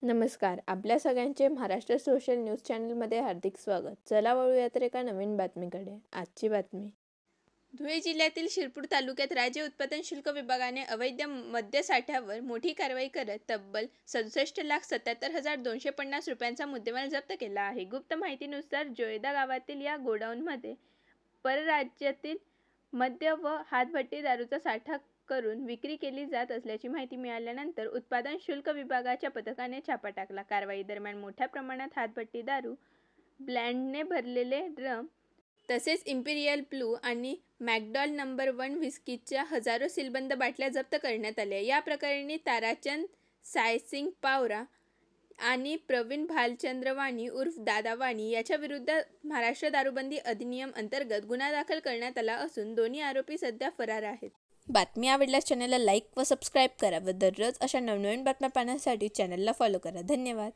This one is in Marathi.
नमस्कार. आपल्या सगळ्यांचे महाराष्ट्र सोशल न्यूज चॅनलमध्ये हार्दिक स्वागत. चला वळूया तर एका नवीन बातमीकडे. आजची बातमी. धुळे जिल्ह्यातील शिरपूर तालुक्यात राज्य उत्पादन शुल्क विभागाने अवैध मद्य साठ्यावर मोठी कारवाई करत तब्बल 67,77,250 रुपयांचा मुद्देमाल जप्त केला आहे. गुप्त माहितीनुसार जोयदा गावातील या गोडाऊनमध्ये परराज्यातील मद्य व हातभट्टी दारूचा साठा करून विक्री केली जात असल्याची माहिती मिळाल्यानंतर उत्पादन शुल्क विभागाच्या पथकाने छापा टाकला. कारवाई दरम्यान मोठ्या प्रमाणात हातभट्टी दारू, ब्रँडने भरलेले ड्रम तसेच इम्पिरियल ब्लू आणि मॅकडॉल नंबर 1 व्हिस्कीच्या हजारो सीलबंद बाटल्या जप्त करण्यात आल्या. या प्रकरणी ताराचंद सायसिंग पावरा आणि प्रवीण भालचंद्र वाणी उर्फ दादा वाणी याच्या विरुद्ध महाराष्ट्र दारूबंदी अधिनियम अंतर्गत गुन्हा दाखल करण्यात आला असून दोन्ही आरोपी सध्या फरार आहेत. बातमी आवडल्यास चॅनलला लाईक व सबस्क्राईब करा व दररोज अशा नवनवीन बातम्या पाहण्यासाठी चॅनलला फॉलो करा. धन्यवाद.